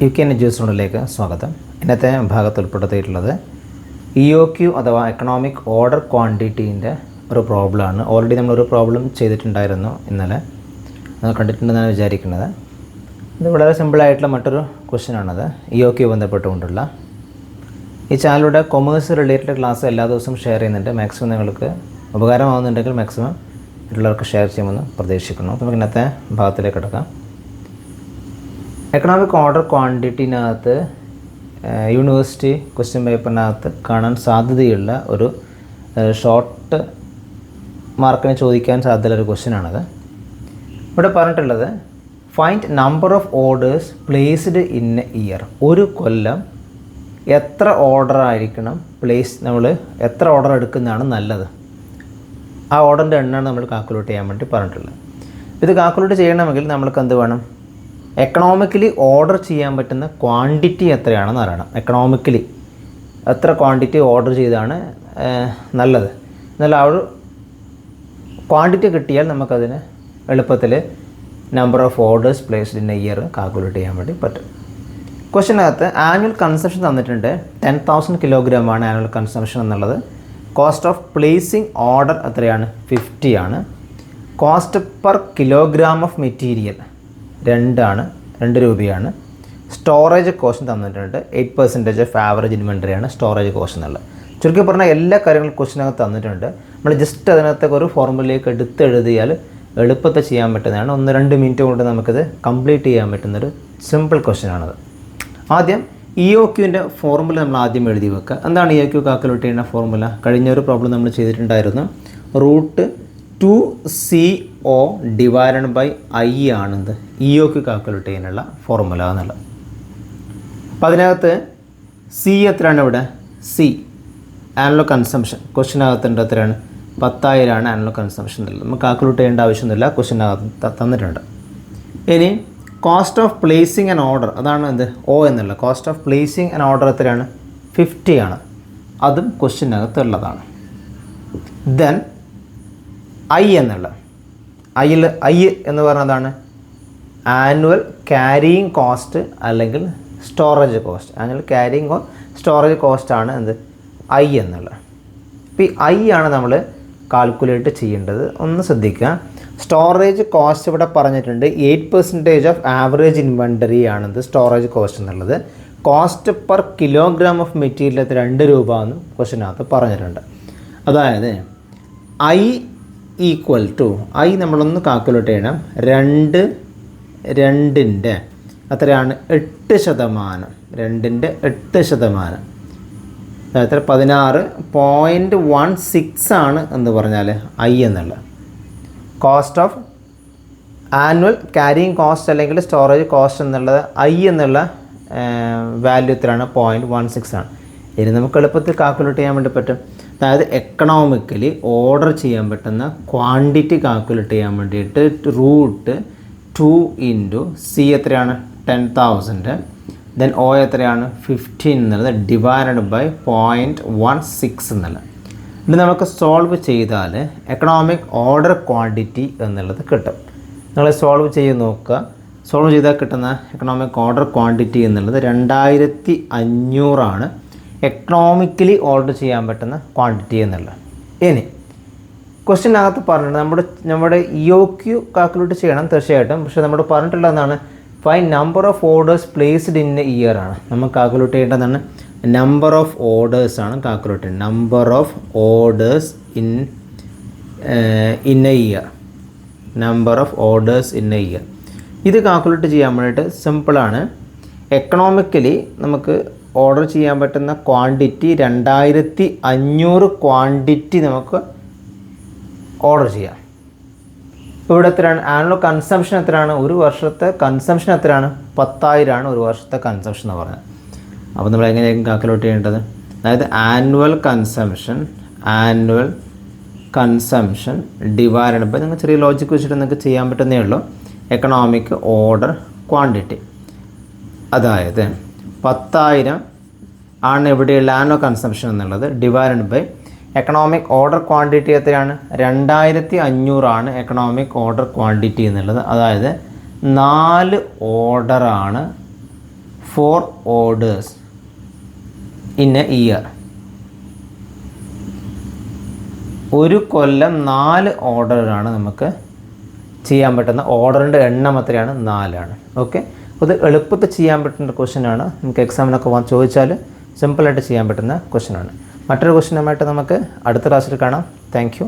UK എഡ്യൂക്കേഷനിലേക്ക് സ്വാഗതം. ഇന്നത്തെ ഭാഗത്ത് ഉൾപ്പെടുത്തിയിട്ടുള്ളത് EOQ അഥവാ എക്കണോമിക് ഓർഡർ ക്വാണ്ടിറ്റീൻ്റെ ഒരു പ്രോബ്ലമാണ്. ഓൾറെഡി നമ്മളൊരു പ്രോബ്ലം ചെയ്തിട്ടുണ്ടായിരുന്നു ഇന്നലെ, അത് കണ്ടിട്ടുണ്ടെന്നാണ് വിചാരിക്കുന്നത്. ഇത് വളരെ സിമ്പിളായിട്ടുള്ള മറ്റൊരു ക്വസ്റ്റ്യനാണത്, EOQ ബന്ധപ്പെട്ടുകൊണ്ടുള്ള. ഈ ചാനലിലൂടെ കൊമേഴ്സ് റിലേറ്റഡ് ക്ലാസ് എല്ലാ ദിവസവും ഷെയർ ചെയ്യുന്നുണ്ട്. മാക്സിമം നിങ്ങൾക്ക് ഉപകാരമാകുന്നുണ്ടെങ്കിൽ മാക്സിമം മറ്റുള്ളവർക്ക് ഷെയർ ചെയ്യുമെന്ന് പ്രതീക്ഷിക്കുന്നു. അപ്പോൾ നമുക്ക് ഇന്നത്തെ ഭാഗത്തിലേക്ക് കിടക്കാം. എക്കണോമിക് ഓർഡർ ക്വാണ്ടിറ്റിനകത്ത് യൂണിവേഴ്സിറ്റി ക്വസ്റ്റ്യൻ പേപ്പറിനകത്ത് കാണാൻ സാധ്യതയുള്ള ഒരു ഷോർട്ട് മാർക്കിന് ചോദിക്കാൻ സാധ്യതയുള്ള ഒരു ക്വസ്റ്റ്യനാണത്. ഇവിടെ പറഞ്ഞിട്ടുള്ളത് find number of orders placed in A year. ഒരു കൊല്ലം എത്ര ഓർഡർ ആയിരിക്കണം നമ്മൾ എത്ര ഓർഡർ എടുക്കുന്നതാണ് നല്ലത്. ആ ഓർഡറിൻ്റെ എണ്ണമാണ് നമ്മൾ കാൽക്കുലേറ്റ് ചെയ്യാൻ വേണ്ടി പറഞ്ഞിട്ടുള്ളത്. ഇത് കാൽക്കുലേറ്റ് ചെയ്യണമെങ്കിൽ നമ്മൾക്ക് എന്ത് വേണം? എക്കണോമിക്കലി ഓർഡർ ചെയ്യാൻ പറ്റുന്ന ക്വാണ്ടിറ്റി എത്രയാണെന്ന് അറിയണം. എക്കണോമിക്കലി എത്ര ക്വാണ്ടിറ്റി ഓർഡർ ചെയ്താണ് നല്ലത് എന്നാൽ ആ ഒരു ക്വാണ്ടിറ്റി കിട്ടിയാൽ നമുക്കതിന് എളുപ്പത്തിൽ number of orders placed in A year calculate ചെയ്യാൻ വേണ്ടി പറ്റും. ക്വസ്റ്റ്യനകത്ത് ആനുവൽ കൺസംഷൻ തന്നിട്ടുണ്ട്. 10,000 കിലോഗ്രാമാണ് ആനുവൽ കൺസംഷൻ എന്നുള്ളത്. കോസ്റ്റ് ഓഫ് പ്ലേസിങ് ഓർഡർ എത്രയാണ്? 50 ആണ്. Cost per kilogram of material 2 രൂപയാണ്. സ്റ്റോറേജ് കോസ്റ്റ് തന്നിട്ടുണ്ട്. 8% ഓഫ് ആവറേജ് ഇൻവെൻ്ററിയാണ് സ്റ്റോറേജ് കോസ്റ്റ് എന്നുള്ളത്. ചുരുക്കി പറഞ്ഞാൽ എല്ലാ കാര്യങ്ങളും ക്വസ്റ്റിനകത്ത് തന്നിട്ടുണ്ട്. നമ്മൾ ജസ്റ്റ് അതിനകത്തൊക്കെ ഒരു ഫോർമുലയിലേക്ക് എഴുതിയാൽ എളുപ്പത്തിൽ ചെയ്യാൻ പറ്റുന്നതാണ്. 1-2 മിനിറ്റ് കൊണ്ട് നമുക്കിത് കംപ്ലീറ്റ് ചെയ്യാൻ പറ്റുന്നൊരു സിമ്പിൾ ക്വസ്റ്റ്യനാണത്. ആദ്യം EOQൻ്റെ ഫോർമുല നമ്മൾ ആദ്യം എഴുതി വെക്കുക. എന്താണ് EOQ കാൽക്കുലേറ്റ് ചെയ്യുന്ന ഫോർമുല? കഴിഞ്ഞ ഒരു പ്രോബ്ലം നമ്മൾ ചെയ്തിട്ടുണ്ടായിരുന്നു. √2CO ഡിവൈഡഡ് ബൈ I ആണെന്ത് EOQ കാൽക്കുലേറ്റ് ചെയ്യാനുള്ള ഫോർമുല എന്നുള്ളത്. അപ്പോൾ അതിനകത്ത് C എത്രയാണ്? ഇവിടെ C ആനുവൽ കൺസംഷൻ ക്വസ്റ്റിനകത്തുണ്ട്. എത്രയാണ്? 10,000 ആണ് ആനുവൽ കൺസംഷൻ എന്നുള്ളത്. നമുക്ക് കാൽക്കുലേറ്റ് ചെയ്യേണ്ട ആവശ്യമൊന്നുമില്ല, ക്വസ്റ്റിനകത്ത് തന്നിട്ടുണ്ട്. ഇനി cost of placing an order, അതാണ് എന്ത് O എന്നുള്ള. Cost of placing an order എത്രയാണ്? 50 ആണ്. അതും ക്വസ്റ്റിനകത്ത് ഉള്ളതാണ്. ദെൻ I എന്നുള്ള I എന്ന് പറയുന്നതാണ് ആനുവൽ ക്യാരിയിങ് കോസ്റ്റ് അല്ലെങ്കിൽ storage cost. Annual carrying storage കോസ്റ്റാണ് എന്ത് I എന്നുള്ള. ഇപ്പോൾ ഈ I ആണ് നമ്മൾ കാൽക്കുലേറ്റ് ചെയ്യേണ്ടത്. ഒന്ന് ശ്രദ്ധിക്കുക. സ്റ്റോറേജ് കോസ്റ്റ് ഇവിടെ പറഞ്ഞിട്ടുണ്ട് 8% ഓഫ് ആവറേജ് ഇൻവെൻ്ററി ആണെന്ത് സ്റ്റോറേജ് കോസ്റ്റ് എന്നുള്ളത്. Cost per kilogram of material 2 രൂപ എന്നും ക്വസ്റ്റിനകത്ത് പറഞ്ഞിട്ടുണ്ട്. അതായത് I നമ്മളൊന്ന് കാൽക്കുലേറ്റ് ചെയ്യണം. 2ൻ്റെ എത്രയാണ്? 8%. 2ൻ്റെ 8%. അതായത് 16.16 ആണ് എന്ന് പറഞ്ഞാൽ I എന്നുള്ള. Cost of annual carrying cost അല്ലെങ്കിൽ സ്റ്റോറേജ് കോസ്റ്റ് എന്നുള്ളത് I എന്നുള്ള വാല്യൂ എത്രയാണ്? 0.16 ആണ്. ഇനി നമുക്ക് എളുപ്പത്തിൽ കാൽക്കുലേറ്റ് ചെയ്യാൻ വേണ്ടി പറ്റും. അതായത് എക്കണോമിക്കലി ഓർഡർ ചെയ്യാൻ പറ്റുന്ന ക്വാണ്ടിറ്റി കാൽക്കുലേറ്റ് ചെയ്യാൻ വേണ്ടിയിട്ട് √2 ഇൻറ്റു C എത്രയാണ്? 10,000. ദെൻ O എത്രയാണ്? 15 എന്നുള്ളത് ഡിവൈഡഡ് ബൈ 0.16 എന്നുള്ളത്. ഇത് നമുക്ക് സോൾവ് ചെയ്താൽ എക്കണോമിക് ഓർഡർ ക്വാണ്ടിറ്റി എന്നുള്ളത് കിട്ടും. നിങ്ങൾ സോൾവ് ചെയ്ത് നോക്കുക. സോൾവ് ചെയ്താൽ കിട്ടുന്ന എക്കണോമിക് ഓർഡർ ക്വാണ്ടിറ്റി എന്നുള്ളത് 2500 ആണ്. എക്കണോമിക്കലി ഓർഡർ ചെയ്യാൻ പറ്റുന്ന ക്വാണ്ടിറ്റി എന്നുള്ളത്. ഇനി ക്വസ്റ്റ്യനകത്ത് പറഞ്ഞിട്ടുണ്ട് നമ്മുടെ EOQ കാൽക്കുലേറ്റ് ചെയ്യണം തീർച്ചയായിട്ടും. പക്ഷേ നമ്മൾ പറഞ്ഞിട്ടുള്ളതാണ് find number of orders placed in A year ആണ്. നമ്മൾ കാൽക്കുലേറ്റ് ചെയ്യേണ്ടതാണ് നമ്പർ ഓഫ് ഓർഡേഴ്സ് ആണ് കാൽക്കുലേറ്റ് ചെയ്യുന്നത്. Number of orders in A year. Number of orders in A year. ഇത് കാൽക്കുലേറ്റ് ചെയ്യാൻ വേണ്ടിയിട്ട് സിമ്പിളാണ്. എക്കണോമിക്കലി നമുക്ക് ഓർഡർ ചെയ്യാൻ പറ്റുന്ന ക്വാണ്ടിറ്റി 2500 ക്വാണ്ടിറ്റി നമുക്ക് ഓർഡർ ചെയ്യാം. ഇവിടെ എത്രയാണ്? ആനുവൽ കൺസംഷൻ എത്രയാണ്? ഒരു വർഷത്തെ കൺസംഷൻ എത്രയാണ്? 10,000 ആണ് ഒരു വർഷത്തെ കൺസംഷൻ എന്ന് പറഞ്ഞത്. അപ്പോൾ നമ്മൾ എങ്ങനെയായിരിക്കും കാൽക്കുലേറ്റ് ചെയ്യേണ്ടത്? അതായത് ആനുവൽ കൺസംഷൻ ഡിവൈഡഡ് ബൈ, നിങ്ങൾ ചെറിയ ലോജിക്ക് വെച്ചിട്ട് നിങ്ങൾക്ക് ചെയ്യാൻ പറ്റുന്നേ ഉള്ളൂ, എക്കണോമിക് ഓർഡർ ക്വാണ്ടിറ്റി. അതായത് 10,000 ആണ് ഇവിടെയുള്ള ആനുവൽ കൺസംഷൻ എന്നുള്ളത് divided by economic order quantity എത്രയാണ്? 2500 ആണ് എക്കണോമിക് ഓർഡർ ക്വാണ്ടിറ്റി എന്നുള്ളത്. അതായത് 4 ഓർഡറാണ് 4 orders in a year. ഒരു കൊല്ലം 4 ഓർഡറാണ് നമുക്ക് ചെയ്യാൻ പറ്റുന്ന. ഓർഡറിൻ്റെ എണ്ണം എത്രയാണ്? 4 ആണ്. ഓക്കെ, അപ്പോൾ ഇത് എളുപ്പത്തിൽ ചെയ്യാൻ പറ്റുന്ന ക്വസ്റ്റ്യനാണ്. നമുക്ക് എക്സാമിനൊക്കെ ചോദിച്ചാൽ സിമ്പിളായിട്ട് ചെയ്യാൻ പറ്റുന്ന ക്വസ്റ്റ്യനാണ്. മറ്റൊരു ക്വസ്റ്റ്യനുമായിട്ട് നമുക്ക് അടുത്ത ക്ലാസ്സിൽ കാണാം. Thank you.